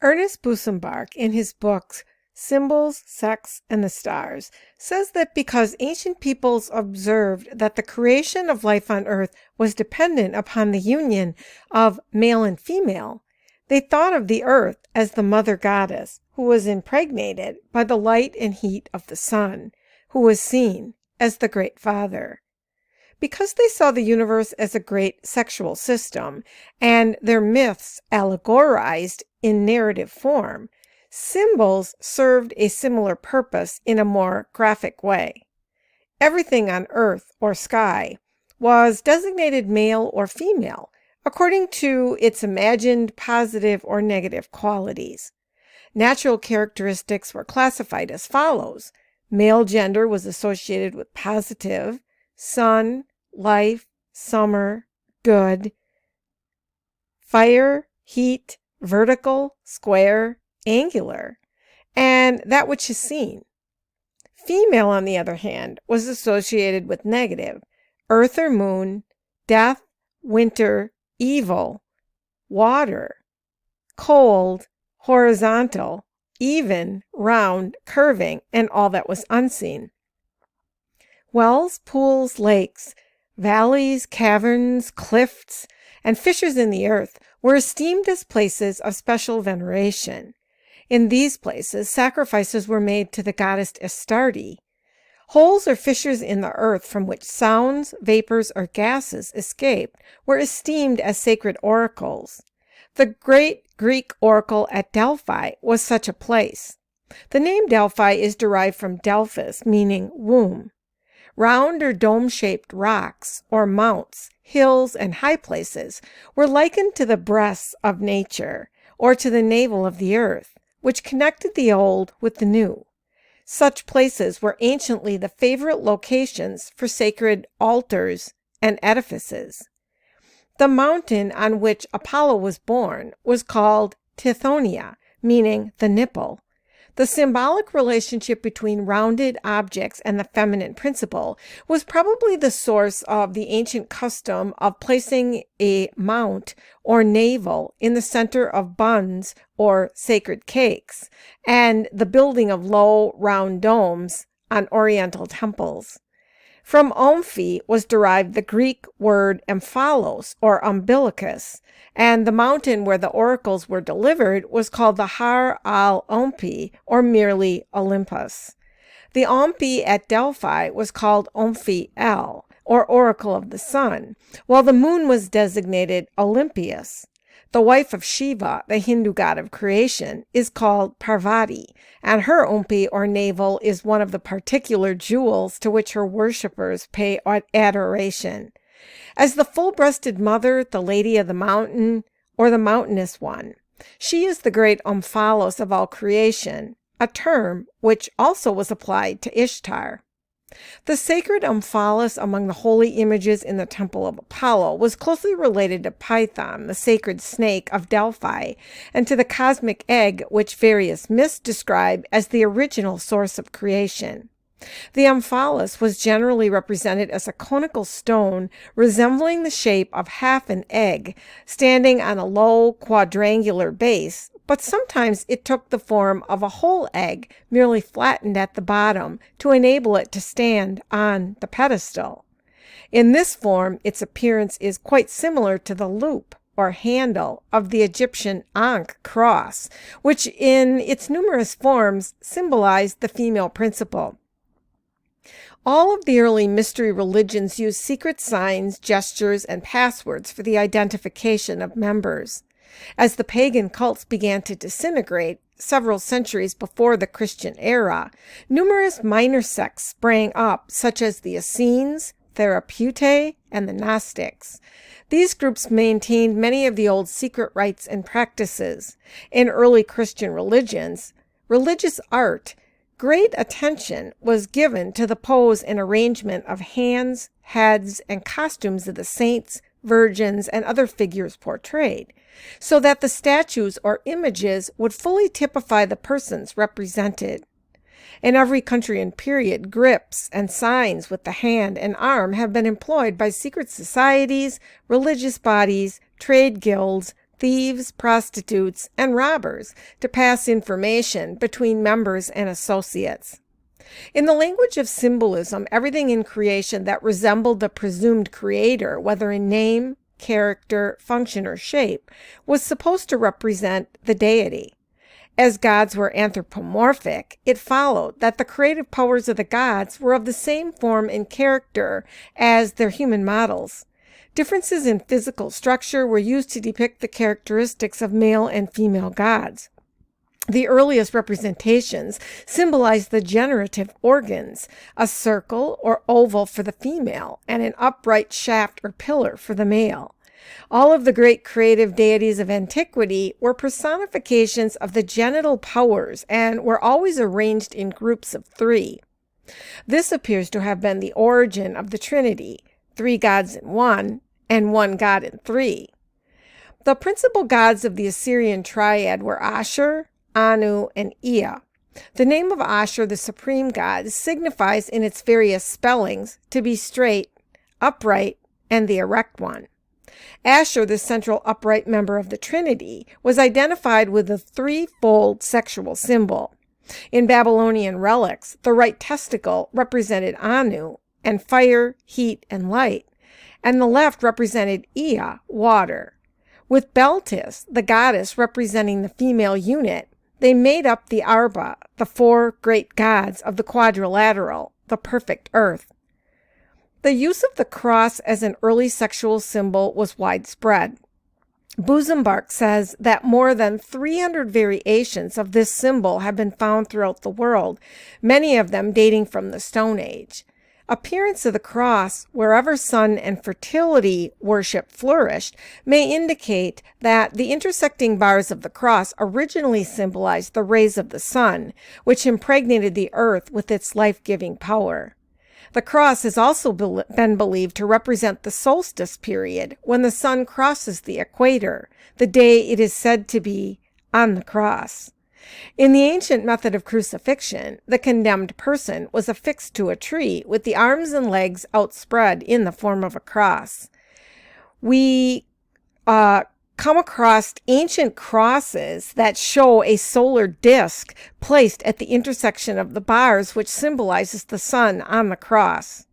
Ernest Busenbark, in his books Symbols, Sex, and the Stars, says that because ancient peoples observed that the creation of life on Earth was dependent upon the union of male and female, they thought of the Earth as the mother goddess who was impregnated by the light and heat of the sun, who was seen as the Great Father. Because they saw the universe as a great sexual system, and their myths allegorized in narrative form, symbols served a similar purpose in a more graphic way. Everything on earth or sky was designated male or female, according to its imagined positive or negative qualities. Natural characteristics were classified as follows. Male gender was associated with positive, sun, life, summer, good, fire, heat, vertical, square, angular, and that which is seen. Female, on the other hand, was associated with negative, earth or moon, death, winter, evil, water, cold, horizontal, even, round, curving, and all that was unseen. Wells, pools, lakes, valleys, caverns, cliffs, and fissures in the earth were esteemed as places of special veneration. In these places, sacrifices were made to the goddess Astarte. Holes or fissures in the earth from which sounds, vapors, or gases escaped were esteemed as sacred oracles. The great Greek oracle at Delphi was such a place. The name Delphi is derived from Delphus, meaning womb. Round or dome-shaped rocks, or mounts, hills, and high places were likened to the breasts of nature, or to the navel of the earth, which connected the old with the new. Such places were anciently the favorite locations for sacred altars and edifices. The mountain on which Apollo was born was called Tithonia, meaning the nipple. The symbolic relationship between rounded objects and the feminine principle was probably the source of the ancient custom of placing a mount or navel in the center of buns or sacred cakes, and the building of low, round domes on Oriental temples. From Omphi was derived the Greek word omphalos, or umbilicus, and the mountain where the oracles were delivered was called the Har al-Omphi, or merely Olympus. The Omphi at Delphi was called Omphi El, or Oracle of the Sun, while the moon was designated Olympias. The wife of Shiva, the Hindu god of creation, is called Parvati, and her Omphi or navel is one of the particular jewels to which her worshippers pay adoration. As the full-breasted mother, the lady of the mountain, or the mountainous one, she is the great omphalos of all creation, a term which also was applied to Ishtar. The sacred omphalos among the holy images in the temple of Apollo was closely related to Python, the sacred snake of Delphi, and to the cosmic egg which various myths describe as the original source of creation. The omphalos was generally represented as a conical stone resembling the shape of half an egg, standing on a low quadrangular base, but sometimes it took the form of a whole egg, merely flattened at the bottom to enable it to stand on the pedestal. In this form, its appearance is quite similar to the loop, or handle, of the Egyptian Ankh cross, which in its numerous forms symbolized the female principle. All of the early mystery religions used secret signs, gestures, and passwords for the identification of members. As the pagan cults began to disintegrate several centuries before the Christian era, numerous minor sects sprang up, such as the Essenes, Therapeutae, and the Gnostics. These groups maintained many of the old secret rites and practices. In early Christian religions, religious art, great attention was given to the pose and arrangement of hands, heads, and costumes of the saints, virgins, and other figures portrayed, so that the statues or images would fully typify the persons represented. In every country and period, grips and signs with the hand and arm have been employed by secret societies, religious bodies, trade guilds, thieves, prostitutes, and robbers to pass information between members and associates. In the language of symbolism, everything in creation that resembled the presumed creator, whether in name, character, function, or shape, was supposed to represent the deity. As gods were anthropomorphic, it followed that the creative powers of the gods were of the same form and character as their human models. Differences in physical structure were used to depict the characteristics of male and female gods. The earliest representations symbolized the generative organs, a circle or oval for the female, and an upright shaft or pillar for the male. All of the great creative deities of antiquity were personifications of the genital powers and were always arranged in groups of three. This appears to have been the origin of the Trinity, 3 gods in one, and 1 god in 3. The principal gods of the Assyrian triad were Ashur, Anu, and Ea. The name of Ashur, the supreme god, signifies in its various spellings to be straight, upright, and the erect one. Ashur, the central upright member of the Trinity, was identified with the threefold sexual symbol. In Babylonian relics, the right testicle represented Anu, and fire, heat, and light, and the left represented Ea, water. With Beltis, the goddess representing the female unit, they made up the Arba, the 4 great gods of the quadrilateral, the perfect earth. The use of the cross as an early sexual symbol was widespread. Busenbark says that more than 300 variations of this symbol have been found throughout the world, many of them dating from the Stone Age. Appearance of the cross, wherever sun and fertility worship flourished, may indicate that the intersecting bars of the cross originally symbolized the rays of the sun, which impregnated the earth with its life-giving power. The cross has also been believed to represent the solstice period, when the sun crosses the equator, the day it is said to be on the cross. In the ancient method of crucifixion, the condemned person was affixed to a tree with the arms and legs outspread in the form of a cross. We come across ancient crosses that show a solar disk placed at the intersection of the bars, which symbolizes the sun on the cross.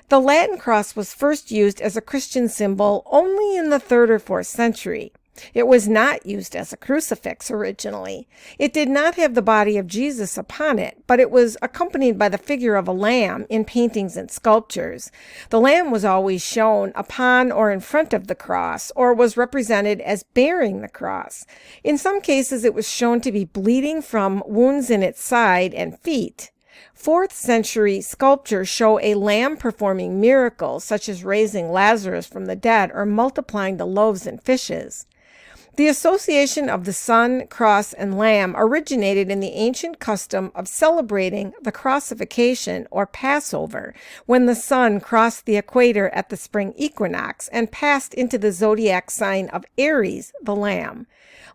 The Latin cross was first used as a Christian symbol only in the 3rd or 4th century. It was not used as a crucifix originally. It did not have the body of Jesus upon it, but it was accompanied by the figure of a lamb in paintings and sculptures. The lamb was always shown upon or in front of the cross, or was represented as bearing the cross. In some cases, it was shown to be bleeding from wounds in its side and feet. 4th century sculptures show a lamb performing miracles, such as raising Lazarus from the dead or multiplying the loaves and fishes. The association of the sun, cross, and lamb originated in the ancient custom of celebrating the crossification or Passover, when the sun crossed the equator at the spring equinox and passed into the zodiac sign of Aries, the lamb.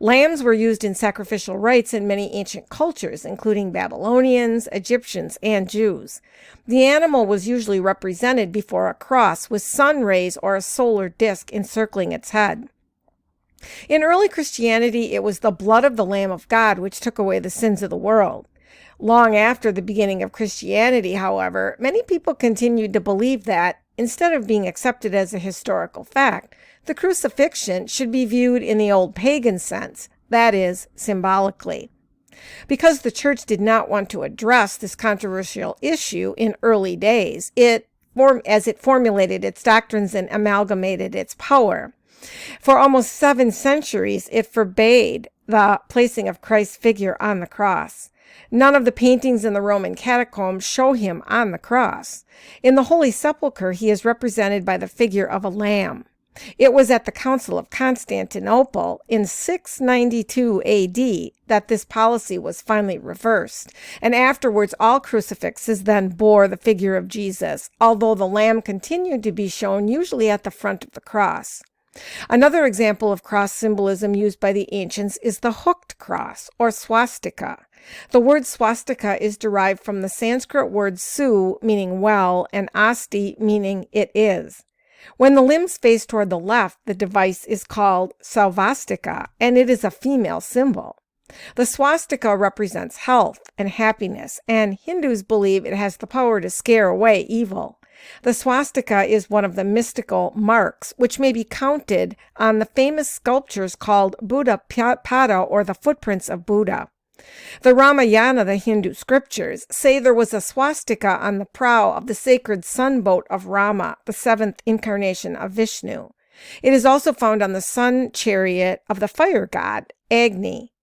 Lambs were used in sacrificial rites in many ancient cultures, including Babylonians, Egyptians, and Jews. The animal was usually represented before a cross with sun rays or a solar disk encircling its head. In early Christianity, it was the blood of the Lamb of God which took away the sins of the world. Long after the beginning of Christianity, however, many people continued to believe that, instead of being accepted as a historical fact, the crucifixion should be viewed in the old pagan sense, that is, symbolically. Because the church did not want to address this controversial issue in early days, as it formulated its doctrines and amalgamated its power. For almost 7 centuries, it forbade the placing of Christ's figure on the cross. None of the paintings in the Roman catacombs show him on the cross. In the Holy Sepulchre, he is represented by the figure of a lamb. It was at the Council of Constantinople in 692 AD that this policy was finally reversed, and afterwards all crucifixes then bore the figure of Jesus, although the lamb continued to be shown usually at the front of the cross. Another example of cross symbolism used by the ancients is the hooked cross, or swastika. The word swastika is derived from the Sanskrit word su, meaning well, and asti, meaning it is. When the limbs face toward the left, the device is called Swastika, and it is a female symbol. The swastika represents health and happiness, and Hindus believe it has the power to scare away evil. The swastika is one of the mystical marks, which may be counted on the famous sculptures called Buddha Pada, or the footprints of Buddha. The Ramayana, the Hindu scriptures, say there was a swastika on the prow of the sacred sun boat of Rama, the seventh incarnation of Vishnu. It is also found on the sun chariot of the fire god, Agni.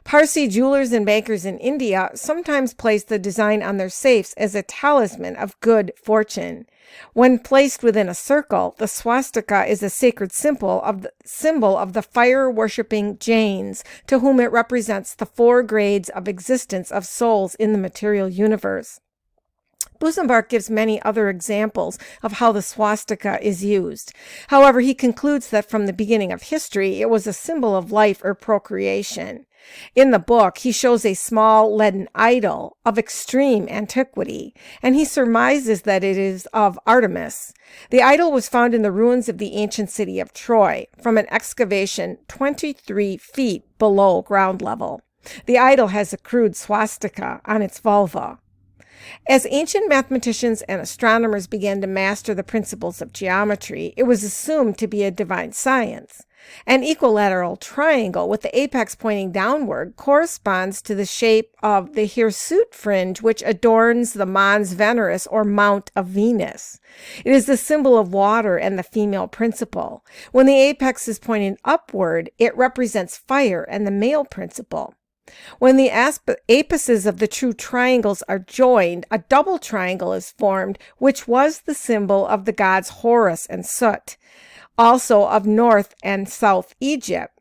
Parsi jewelers and bankers in India sometimes place the design on their safes as a talisman of good fortune. When placed within a circle, the swastika is a sacred symbol of the fire-worshipping Jains, to whom it represents the 4 grades of existence of souls in the material universe. Busenbark gives many other examples of how the swastika is used. However, he concludes that from the beginning of history, it was a symbol of life or procreation. In the book, he shows a small leaden idol of extreme antiquity, and he surmises that it is of Artemis. The idol was found in the ruins of the ancient city of Troy, from an excavation 23 feet below ground level. The idol has a crude swastika on its vulva. As ancient mathematicians and astronomers began to master the principles of geometry, it was assumed to be a divine science. An equilateral triangle with the apex pointing downward corresponds to the shape of the hirsute fringe which adorns the Mons Veneris, or Mount of Venus. It is the symbol of water and the female principle. When the apex is pointing upward, it represents fire and the male principle. When the apices of the true triangles are joined, a double triangle is formed, which was the symbol of the gods Horus and Sut, also of North and South Egypt.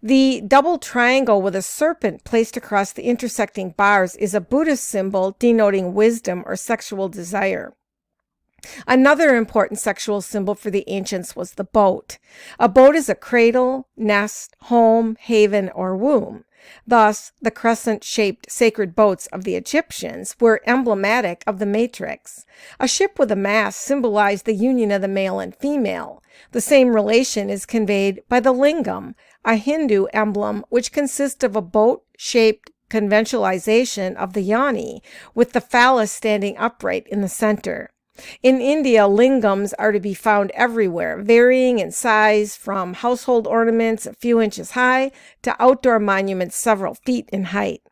The double triangle with a serpent placed across the intersecting bars is a Buddhist symbol denoting wisdom or sexual desire. Another important sexual symbol for the ancients was the boat. A boat is a cradle, nest, home, haven, or womb. Thus, the crescent-shaped sacred boats of the Egyptians were emblematic of the matrix. A ship with a mast symbolized the union of the male and female. The same relation is conveyed by the Lingam, a Hindu emblem which consists of a boat-shaped conventionalization of the yoni, with the phallus standing upright in the center. In India, lingams are to be found everywhere, varying in size from household ornaments a few inches high to outdoor monuments several feet in height.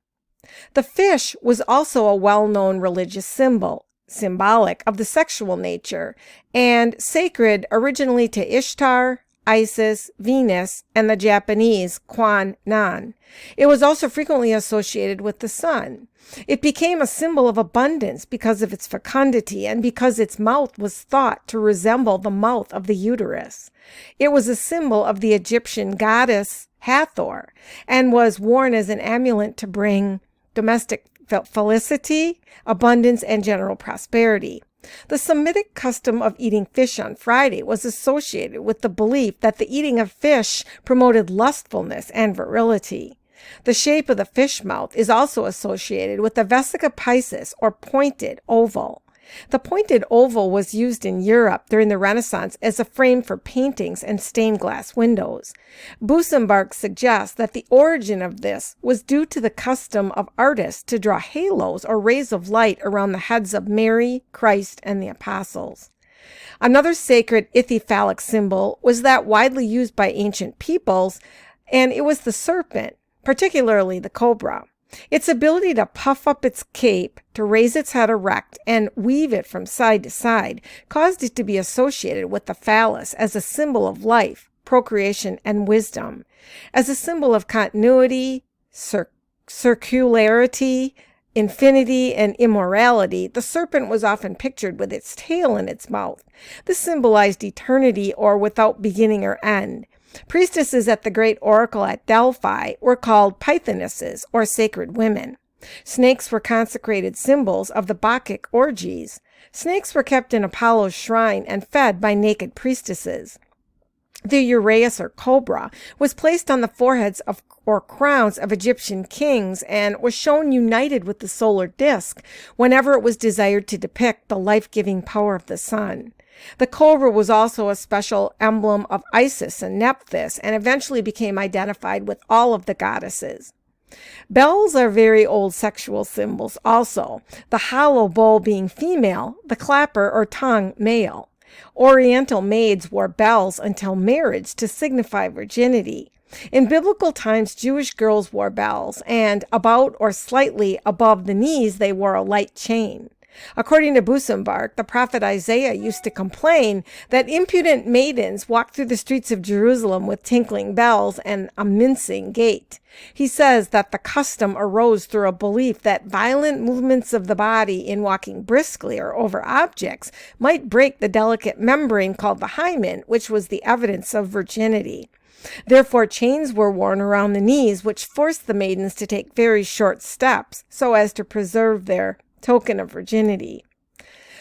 The fish was also a well-known religious symbol, symbolic of the sexual nature, and sacred originally to Ishtar, Isis, Venus, and the Japanese Kwan Nan. It was also frequently associated with the sun. It became a symbol of abundance because of its fecundity and because its mouth was thought to resemble the mouth of the uterus. It was a symbol of the Egyptian goddess Hathor and was worn as an amulet to bring domestic felicity, abundance, and general prosperity. The Semitic custom of eating fish on Friday was associated with the belief that the eating of fish promoted lustfulness and virility. The shape of the fish mouth is also associated with the vesica piscis, or pointed oval. The pointed oval was used in Europe during the Renaissance as a frame for paintings and stained glass windows. Busenbark suggests that the origin of this was due to the custom of artists to draw halos or rays of light around the heads of Mary, Christ, and the apostles. Another sacred ithyphallic symbol was that widely used by ancient peoples, and it was the serpent, particularly the cobra. Its ability to puff up its cape, to raise its head erect, and weave it from side to side caused it to be associated with the phallus as a symbol of life, procreation, and wisdom. As a symbol of continuity, circularity, infinity, and immorality, the serpent was often pictured with its tail in its mouth. This symbolized eternity or without beginning or end. Priestesses at the great oracle at Delphi were called pythonesses, or sacred women. Snakes were consecrated symbols of the Bacchic orgies. Snakes were kept in Apollo's shrine and fed by naked priestesses. The uraeus, or cobra, was placed on the foreheads or crowns of Egyptian kings and was shown united with the solar disk whenever it was desired to depict the life-giving power of the sun. The cobra was also a special emblem of Isis and Nephthys, and eventually became identified with all of the goddesses. Bells are very old sexual symbols also, the hollow bowl being female, the clapper or tongue male. Oriental maids wore bells until marriage to signify virginity. In biblical times, Jewish girls wore bells, and about or slightly above the knees they wore a light chain. According to Busenbark, the prophet Isaiah used to complain that impudent maidens walked through the streets of Jerusalem with tinkling bells and a mincing gait. He says that the custom arose through a belief that violent movements of the body in walking briskly or over objects might break the delicate membrane called the hymen, which was the evidence of virginity. Therefore, chains were worn around the knees, which forced the maidens to take very short steps so as to preserve their token of virginity.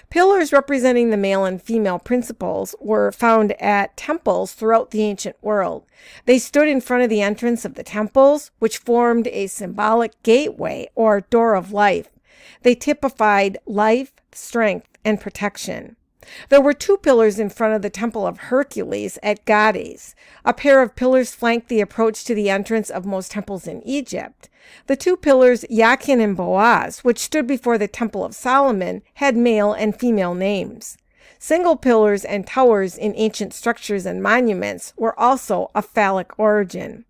Pillars representing the male and female principles were found at temples throughout the ancient world. They stood in front of the entrance of the temples, which formed a symbolic gateway or door of life. They typified life, strength, and protection. There were 2 pillars in front of the temple of Hercules at Gades. A pair of pillars flanked the approach to the entrance of most temples in Egypt. The 2 pillars, Yakin and Boaz, which stood before the Temple of Solomon, had male and female names. Single pillars and towers in ancient structures and monuments were also of phallic origin.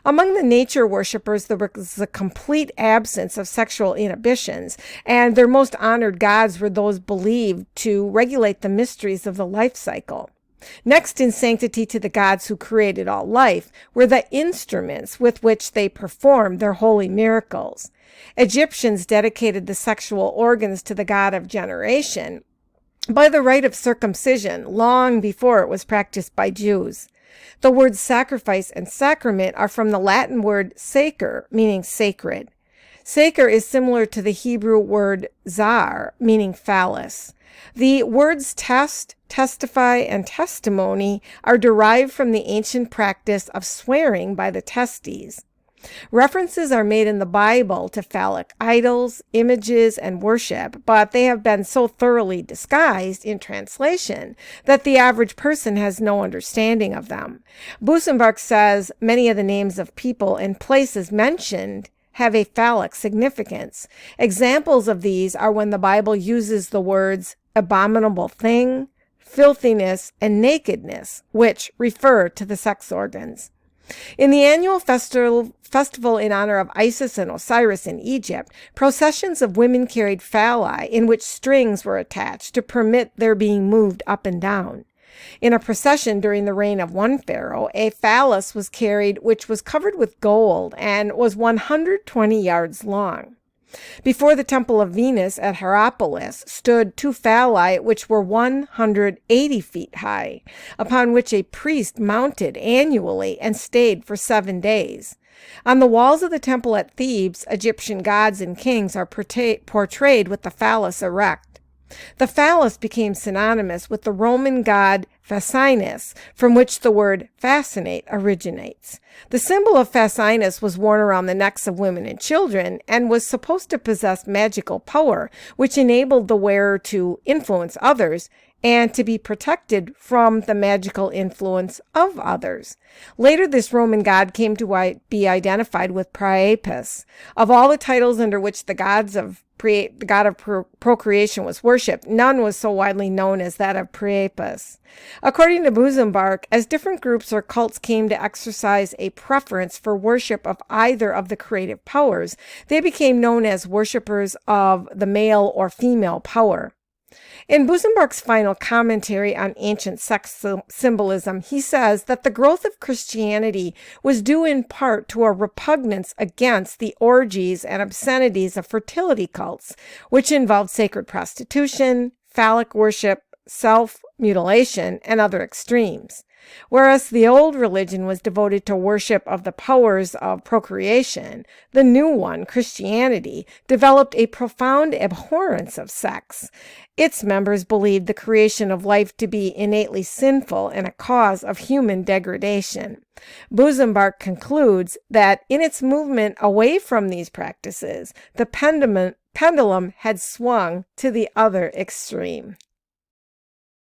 Among the nature worshippers, there was a complete absence of sexual inhibitions, and their most honored gods were those believed to regulate the mysteries of the life cycle. Next in sanctity to the gods who created all life were the instruments with which they performed their holy miracles. Egyptians dedicated the sexual organs to the god of generation by the rite of circumcision long before it was practiced by Jews. The words sacrifice and sacrament are from the Latin word sacer, meaning sacred. Sacer is similar to the Hebrew word zar, meaning phallus. The words test, testify, and testimony are derived from the ancient practice of swearing by the testes. References are made in the Bible to phallic idols, images, and worship, but they have been so thoroughly disguised in translation that the average person has no understanding of them. Busenbark says many of the names of people and places mentioned have a phallic significance. Examples of these are when the Bible uses the words abominable thing, filthiness, and nakedness, which refer to the sex organs. In the annual festival in honor of Isis and Osiris in Egypt, processions of women carried phalli in which strings were attached to permit their being moved up and down. In a procession during the reign of one pharaoh, a phallus was carried which was covered with gold and was 120 yards long. Before the temple of Venus at Hierapolis stood 2 phalli which were 180 feet high, upon which a priest mounted annually and stayed for 7 days. On the walls of the temple at Thebes, Egyptian gods and kings are portrayed with the phallus erect. The phallus became synonymous with the Roman god Fascinus, from which the word fascinate originates. The symbol of Fascinus was worn around the necks of women and children and was supposed to possess magical power, which enabled the wearer to influence others and to be protected from the magical influence of others. Later, this Roman god came to be identified with Priapus. Of all the titles under which the god of procreation was worshipped, none was so widely known as that of Priapus. According to Busenbark, as different groups or cults came to exercise a preference for worship of either of the creative powers, they became known as worshippers of the male or female power. In Busenbark's final commentary on ancient sex symbolism, he says that the growth of Christianity was due in part to a repugnance against the orgies and obscenities of fertility cults, which involved sacred prostitution, phallic worship, self-mutilation, and other extremes. Whereas the old religion was devoted to worship of the powers of procreation, the new one, Christianity, developed a profound abhorrence of sex. Its members believed the creation of life to be innately sinful and a cause of human degradation. Busenbark concludes that in its movement away from these practices, the pendulum had swung to the other extreme.